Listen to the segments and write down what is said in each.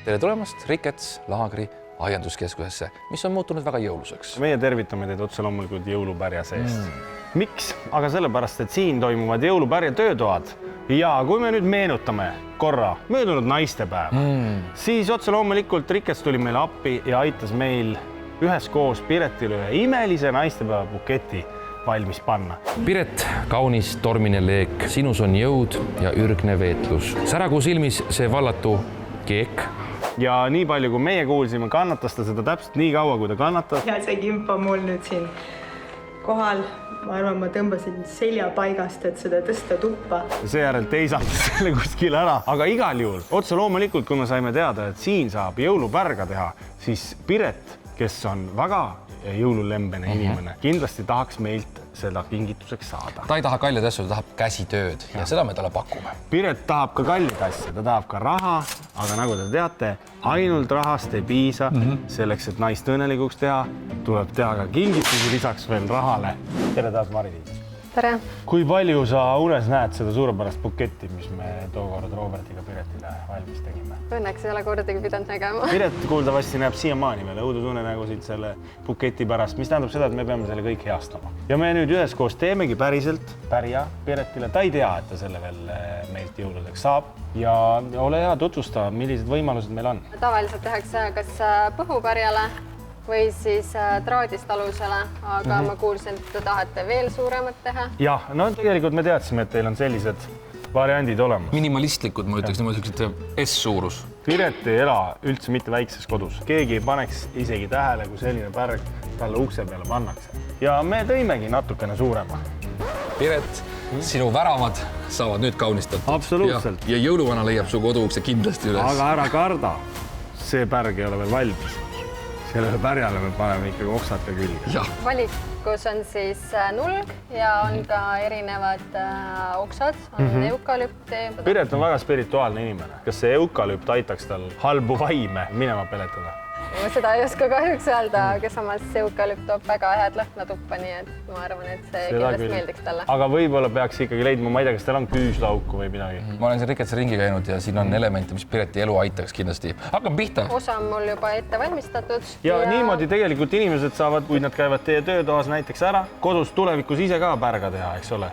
Tere tulemast Rickets Laagri aianduskeskusesse, mis on muutunud väga jõuluseks. Meie tervitame teid otse loomulikult jõulupärja seest. Miks? Aga sellepärast, et siin toimuvad jõulupärja töötoad. Ja kui me nüüd meenutame korra möödunud naistepäeva, siis otse loomulikult Rickets tuli meile appi ja aitas meil üheskoos Piretile ühe imelise naistepäeva buketi valmis panna. Piret, kaunis tormine leek, sinus on jõud ja ürgne veetlus. Säragu silmis see vallatu keek. Ja nii palju, kui meie kuulsime, kannatas ta seda täpselt nii kaua, kui ta kannatas. Ja see kimp on mul nüüd siin kohal. Ma arvan, ma tõmbasin selja paigast, et seda tõsta tuppa. Seejärel teisaldas selle kuskil ära. Aga igal juhul, otse loomulikult, kui me saime teada, et siin saab jõulupärga teha, siis Piret, kes on väga jõululembene inimene, kindlasti tahaks meilt seda kingituseks saada. Ta ei taha kallid asju, ta tahab käsitööd ja seda me talle pakume. Piret tahab ka kallid asju, ta tahab ka raha, aga nagu te teate, ainult rahast ei piisa. Selleks, et naist õnnelikuks teha, tuleb teha ka kingitusi lisaks veel rahale. Tere taas, Mari-Liis. Tere. Kui palju sa unes näed seda suurepärast buketti, mis me tookord Robertiga Piretile valmis tegime? Õnneks ei ole kordagi pidanud nägema. Piret kuuldavasti näeb siiamaani veel õudutunnenägusid selle buketi pärast, mis tähendab seda, et me peame selle kõik heastama. Ja me nüüd üheskoos teemegi päriselt pärja Piretile. Ta ei tea, et ta selle veel meilt jõuludeks saab. Ja ole hea, tutvusta, millised võimalused meil on. Tavaliselt tehakse kas põhupärjale või siis traadist alusele, aga ma kuulsin, et te tahate veel suuremat teha. Jah, no tegelikult me teadsime, et teil on sellised variandid olemas. Minimalistlikud, ma ütleks, niimoodi S-suurus. Piret ei ela üldse mitte väikses kodus. Keegi ei paneks isegi tähele, kui selline pärg talle ukse peale pannakse. Ja me tõimegi natukene suurema. Piret, sinu väravad saavad nüüd kaunistatud. Absoluutselt. Ja jõuluvana leiab su koduukse kindlasti üles. Aga ära karda, see pärg ei ole veel valmis. Sellele pärjale me paneme ikkagi oksad ka külge. Valikus on siis nulg ja on ka erinevad oksad, on eukalüpti. Piret on väga spirituaalne inimene. Kas see eukalüpt aitaks tal halbu vaime minema peletada? Ma seda ei oska kahjuks öelda, aga samas eukalüpt toob väga head lõhna tuppa, nii et ma arvan, et see kindlasti meeldiks talle. Aga võib-olla peaks ikkagi leidma, ma ei tea, kas teil on küüslauku või midagi? Ma olen siin Ricketsi ringi käinud ja siin on elemente, mis Pireti elu aitaks kindlasti. Hakkame pihta. Osa on mul juba ette valmistatud. Ja niimoodi tegelikult inimesed saavad, kui nad käivad teie töötoas näiteks ära, kodus tulevikus ise ka pärga teha, eks ole?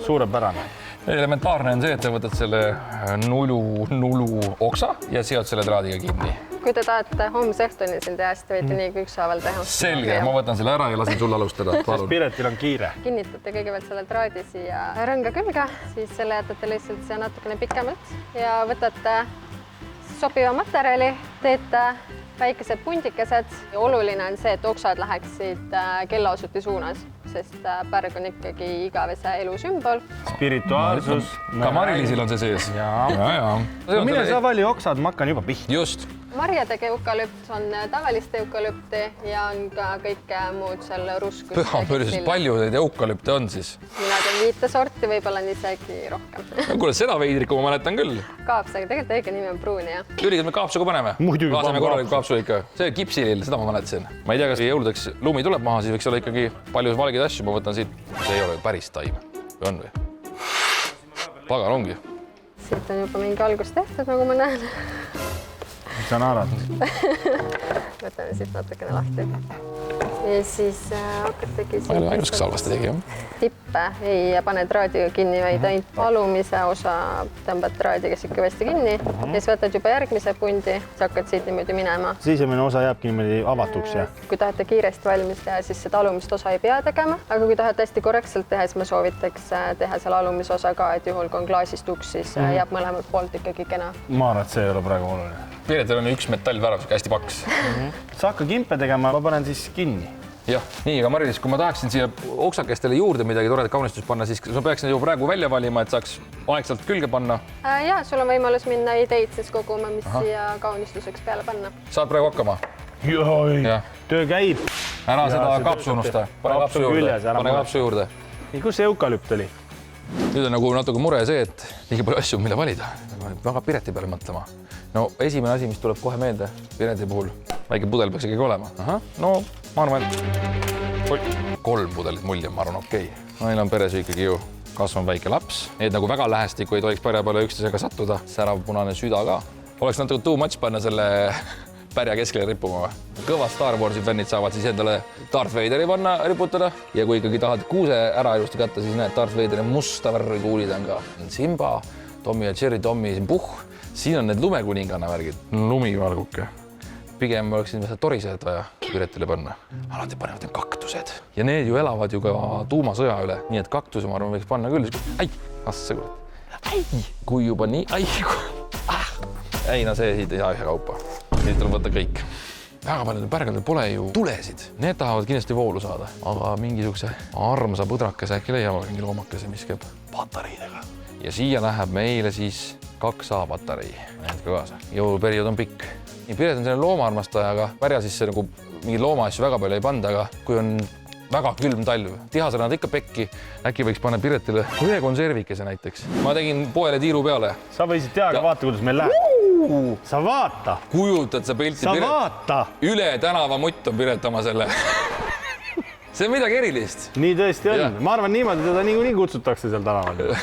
Suurepärane. Elementaarne on see, et te võtad selle nulu oksa ja seod selle traadiga kinni. Kui te tahate homse õhtuni siin teha, siis te võite nii kui ükshaaval teha. Selge, ma võtan selle ära ja lasen sul alustada. Sest Piretil on kiire. Kinnitate kõigepealt selle traadi siia rõnga külge, siis selle jätate lihtsalt siia natukene pikemalt ja võtate sobiva materjali, teete väikesed pundikesed. Oluline on see, et oksad läheksid kellaosuti suunas, sest pärg on ikkagi igavese elu sümbol. Spirituaalsus. Ka Mari-Liisil on see sees. Ja. Mine sa vali oksad, ma hakkan juba pihta. Just. Marjadega eukalüpt on tavalist eukalüpti ja on ka kõike muud seal ruskus. Pühamöörises palju neid eukalüpte on siis? Mina teen 5 sorti, võib-olla on isegi rohkem. Kuule, seda veidriku ma mäletan küll. Kaapsaga, tegelikult õige nimi on pruuni, jah. Ülikad me kaapsuga paneme? Muidugi Laaseme korralikult kaapsu ikka. See kipsilill, seda ma mäletasin. Ma ei tea, kas jõuludeks lumi tuleb maha, siis võiks olla ikkagi palju valgeid asju. Ma võtan siit. See ei ole päris taim. Või on või? Pagan ongi. Siit on juba mingi algus tehtud, nagu ma näen. Sa naarad. Võtame siit natukene lahti. Ja siis hakategi Ma ei ole ainus, kes halvasti tegi, jah. Tippe ei pane traadiga kinni, vaid ainult alumise osa tõmbad traadiga siit kõvasti kinni. Ja siis võtad juba järgmise pundi, sa hakkad siit niimoodi minema. Sisemine osa jääbki niimoodi avatuks, jah? Kui tahate kiiresti valmis teha, siis seda alumist osa ei pea tegema. Aga kui tahate hästi korrektselt teha, siis ma soovitaks teha seal alumise osa ka, et juhul kui on klaasist uks, siis jääb mõlemalt poolt ikkagi kena. Ma arvan, et see ei ole praegu oluline. Piretil on üks metallvärav, hästi paks. Sa hakka kimpe tegema, ma panen siis kinni. Jah, nii, aga Mari-Liis, kui ma tahaksin siia oksakestele juurde midagi toredat kaunistus panna, siis sa peaks need ju praegu välja valima, et saaks aegselt külge panna. Ja, sul on võimalus minna ideid siis koguma, mis siia kaunistuseks peale panna. Saad praegu hakkama? Joi, töö käib. Ära seda kaapsu unusta. Pane kaapsu juurde. Ja kus see eukalüpt oli? Nüüd on nagu natuke mure see, et liiga palju asju, mille valida. Väga Pireti peale mõtlema. No esimene asi, mis tuleb kohe meelde Pireti puhul, väike pudel peaks ikkagi olema. No ma arvan, et 3 pudelit mulje, ma arvan, okei. Meil on peres ikkagi ju kasvanud väike laps. Need nagu väga lähestikku ei tohiks pärja peale üksteisega sattuda. Särav punane süda ka. oleks natuke too much panna selle pärja keskele rippuma või? Kõvad Star Warsi fännid saavad siis endale Darth Vaderi panna riputada ja kui ikkagi tahad kuuse ära ilusti kätta, siis näed, Darth Vaderi musta värvi kuulid on ka. Simba, Tommy ja Cherry Tommy siin puhh. Siin on need lumekuninganna värgid. Lumivalguke. Pigem oleks siin torised vaja Piretile panna. Alati panevad need kaktused. Ja need ju elavad ju ka tuumasõja üle. Nii et kaktus, ma arvan, võiks panna küll. Ai, asse kurat. Ai, kui juba nii. Ai, ei, no see siit ei saa ühe kaupa. Siit tuleb võtta kõik. Väga paljudel pärgadel pole ju tulesid. Need tahavad kindlasti voolu saada. Aga mingisuguse armsa põdrakese äkki leiavad mingi loomakese, mis käib patareidega. Ja siia läheb meile siis 2A patarei. Need ka kaasa. Jõuluperiood on pikk. Nii Piret on selline loomaarmastaja, aga pärja sisse nagu mingi loomaasju väga palju ei panda, aga kui on väga külm talv, tihasele nad ikka pekki, äkki võiks panna Piretile ühe konservikese näiteks. Ma tegin poele tiiru peale. Sa võisid teha, aga vaata, kuidas meil läheb. Sa vaata. Kujutad sa pilti Sa Piret? vaata. Üle tänava mutt on Piret oma selle. See on midagi erilist. Nii tõesti on. Ja. Ma arvan, niimoodi teda niikuinii kutsutakse seal tänaval.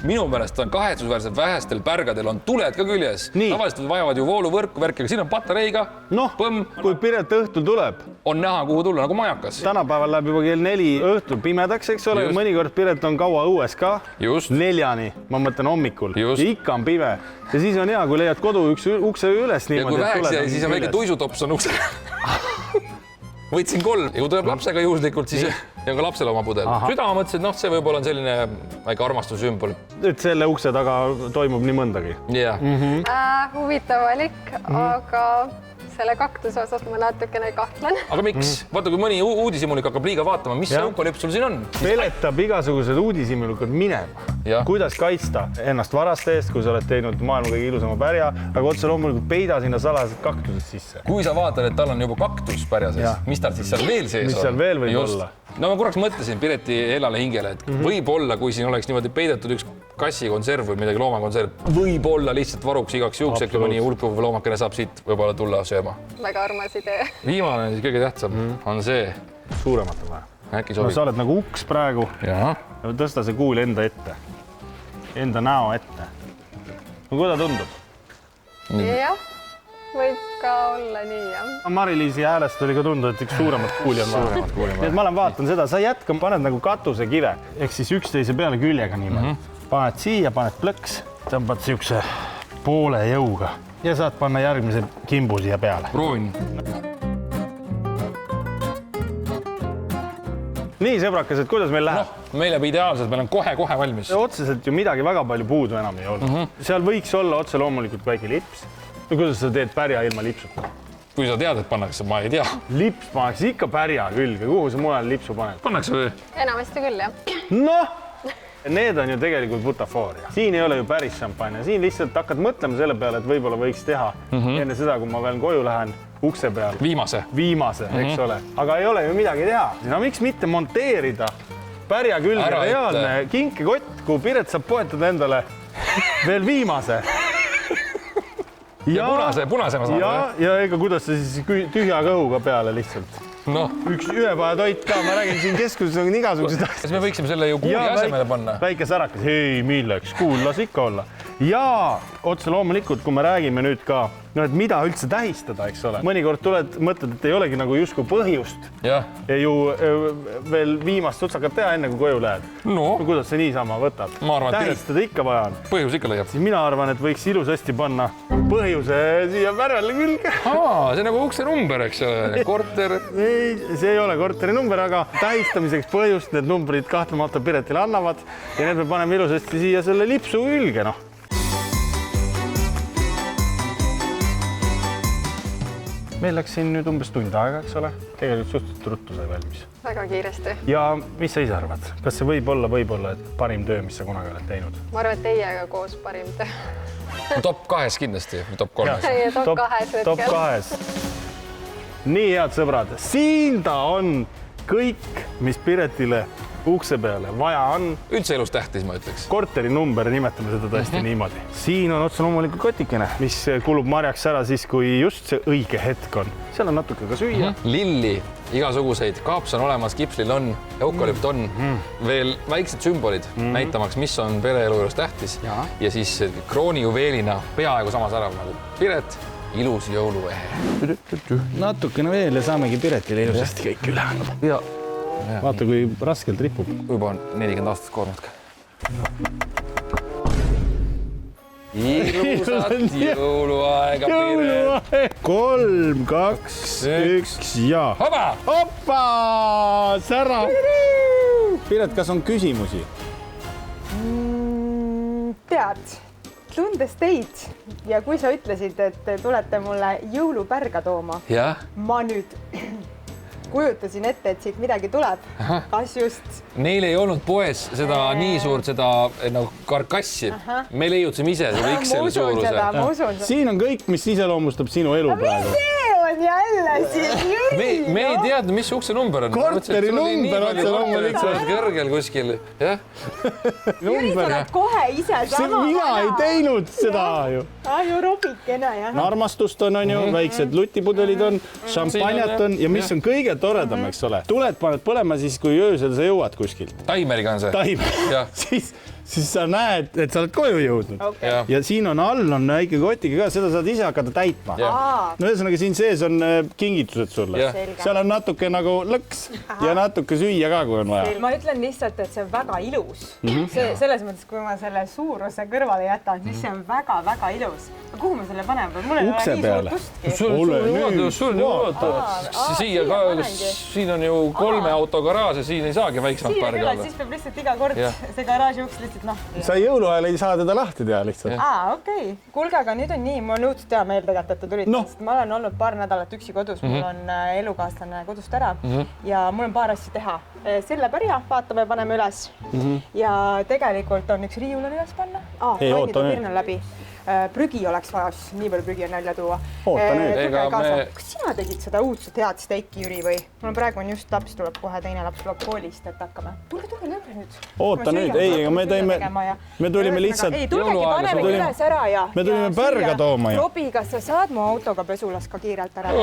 Minu pärast on kahetsusväärselt vähestel pärgadel on tuled ka küljes. Nii. Tavaliselt vajavad ju vooluvõrku värki, aga siin on patareiga. Noh, Põmm. kui Piret õhtul tuleb, On näha, kuhu tulla, nagu majakas. tänapäeval läheb juba kell 4 õhtul pimedaks, eks ole, Just. mõnikord Piret on kaua õues ka. Just. 4-ni, ma mõtlen hommikul. Just. Ja ikka on pime. Ja siis on hea, kui leiad kodu ukse üles Ja niimoodi. kui väheks jäi, siis on väike tuisutops on ukse. Võtsin 3 ja kui tuleb lapsega juhuslikult, siis ja ka lapsele oma pudel. Süda ma mõtlesin, et noh, see võib-olla on selline väike armastussümbol. Et selle ukse taga toimub nii mõndagi. Yeah. Huvitav valik, aga selle kaktuse osas ma natukene kahtlen. Aga miks? Vaata, kui mõni uudishimulik hakkab liiga vaatama, mis see eukalüps sul siin on? Peletab igasugused uudishimulikud minema. Jah. Kuidas kaitsta ennast varaste eest, kui sa oled teinud maailma kõige ilusama pärja, aga otse loomulikult peida sinna salajased kaktused sisse. Kui sa vaatad, et tal on juba kaktus pärja sees, mis tal siis seal veel sees on? Mis seal veel võib olla? No ma korraks mõtlesin Pireti helale hingele, et võib-olla, kui siin oleks niimoodi peidetud üks kassikonserv või midagi loomakonserv, võib-olla lihtsalt varuks igaks juhuks, äkki mõni hulkuv loomakene saab siit võib-olla tulla sööma. Väga armas idee. Viimane on siis kõige tähtsam, on see. Suuremat on vaja. Äkki No sobib? sa oled nagu uks praegu. Jaa. Tõsta see kuul enda ette. Enda näo ette. No kuidas tundub? Jah, võib ka olla nii, jah. Mari-Liisi häälest oli ka tunda, et üks suuremat kuuli on vaja. Nii et ma vaatan seda, sa jätkam, paned nagu katusekive, ehk siis üksteise peale küljega niimoodi. Paned siia, paned plõks, tõmbad siukse poole jõuga ja saad panna järgmise kimbu siia peale. Proovin. Nii, sõbrakesed, kuidas meil läheb? Meil jääb ideaalselt, meil on kohe-kohe valmis. Otseselt ju midagi väga palju puudu enam ei olnud. Seal võiks olla otse loomulikult väike lips. No kuidas sa teed pärja ilma lipsuta? Kui sa tead, et pannakse, ma ei tea. Lips pannakse ikka pärja külge. Kuhu sa mujal lipsu paned? Pannakse või? Enamasti küll, jah. Noh! Need on ju tegelikult butafooria. Siin ei ole ju päris šampanja. Siin lihtsalt hakkad mõtlema selle peale, et võib-olla võiks teha enne seda, kui ma veel koju lähen ukse peal. Viimase. Viimase, eks ole. Aga ei ole ju midagi teha. No miks mitte monteerida pärja külge Ära reaalne kinkekott, kuhu Piret saab poetada endale veel viimase. Ja punase ma saan. Ja ega kuidas sa siis tühja kõhuga peale lihtsalt. Noh, Ühe päeva toit ka, ma räägin siin keskuses on igasugused asjad. kas me võiksime selle ju kuuli asemele panna? Väike särakas, ei milleks, kuul, las ikka olla. Ja otse loomulikult, kui me räägime nüüd ka, no et mida üldse tähistada, eks ole. Mõnikord tuled, mõtled, et ei olegi nagu justkui põhjust Jah. ja ju veel viimast otsakat teha enne, kui koju lähed. No, Kuidas see niisama võtab? Ma arvan, et tähistada ikka vaja on. põhjus ikka leiab. Siis mina arvan, et võiks ilusasti panna põhjuse siia pärjale külge. See nagu ukse number, eks ole. Korter. Ei, see ei ole korteri number, aga tähistamiseks põhjust need numbrid kahtlemata Piretile annavad ja need me paneme ilusasti siia selle lipsu külge, noh. Meil läks siin nüüd umbes tund aega, eks ole. Tegelikult suhteliselt ruttu sai valmis. Väga kiiresti. Ja mis sa ise arvad? Kas see võib olla, et parim töö, mis sa kunagi oled teinud? Ma arvan, et teiega koos parim töö. Top 2 kindlasti, top 3. Teie top 2 hetkel. Top 2. Nii, head sõbrad, siin ta on kõik, mis Piretile ukse peale, vaja on. Üldse elus tähtis, ma ütleks. Korteri number, nimetame seda tõesti niimoodi. Siin on otse loomulikult kotikene, mis kulub marjaks ära siis, kui just see õige hetk on. Seal on natuke ka süüa. Lilli, igasuguseid, kaaps on olemas, kipslil on, eukalüpt on, veel väiksed sümbolid näitamaks, mis on pereelu juures tähtis. Ja siis kroonijuveelina peaaegu samas ära nagu Piret, ilus jõuluehe. Natukene veel ja saamegi Piretile ilusasti kõik üle anda. Ja Vaata, kui raskelt ripub. juba on 40 aastast koornud ka. Ilusat jõuluaega, Piret. 3, 2, 1 ja. Haba! Hoppa! Sära! Piret, kas on küsimusi? Tead, tundes teid ja kui sa ütlesid, et tulete mulle jõulupärga tooma, Ja? ma nüüd kujutasin ette, et siit midagi tuleb. Kas just? Neil ei olnud poes seda nii suurt seda nagu karkassi. Me leiutasime ise selle Ma XL usun suuruse. seda, ma usun seda. Siin on kõik, mis iseloomustab sinu elu praegu. See on jälle siin Jüri. Me ei teadnud, mis ukse number on. Korteri number otse loomulikult. Kõrgel kuskil. Jah? Jüri, sa oled kohe ise sama Mina ei teinud seda ju. Ju robikene, jah. Armastust on ju, väiksed lutipudelid on, šampanjat on ja mis on kõige toredam, eks ole. Tuled paned põlema siis, kui öösel sa jõuad kuskilt. Taimeriga on see. Taim. Siis sa näed, et sa oled koju jõudnud. Jah. Ja siin on all on väike kotiga ka, seda saad ise hakata täitma. No ühesõnaga siin sees on kingitused sulle. Jah. Seal on natuke nagu lõks ja natuke süüa ka, kui on vaja. Ma ütlen lihtsalt, et see on väga ilus. Selles mõttes, kui ma selle suuruse kõrvale jätan, siis see on väga-väga ilus. Kuhu ma selle panen? Mul ei ole Ukse nii peale. suurt ustki. Siia ka, siin on ju 3 auto garaaž ja siin ei saagi väiksemat Siia pärga küll, olla. siis peab lihtsalt iga kord see garaaži uks lihtsalt Sa jõuluajal ei saa teda lahti teha lihtsalt. okei. Kuulge, aga nüüd on nii, mul on õudselt hea meel tegelikult, et te tulite, sest ma olen olnud paar nädalat üksi kodus, mul on elukaaslane kodust ära ja mul on paar asja teha. Selle pärja vaatame, paneme üles ja tegelikult on üks riiul on üles panna. oota nüüd. Läbi. Prügi oleks vaja, siis nii palju prügi on välja tuua. Oota nüüd. Kas sina tegid seda uudset head steiki, Jüri, või? Mul praegu on just laps tuleb kohe, teine laps tuleb koolist, et hakkame. Tulge lõppe nüüd. Oota nüüd, ei, aga me tulime lihtsalt. Ei, tulgegi, paneme üles ära ja. Me tulime pärga tooma ju. Robi, kas sa saad mu autoga pesulas ka kiirelt ära?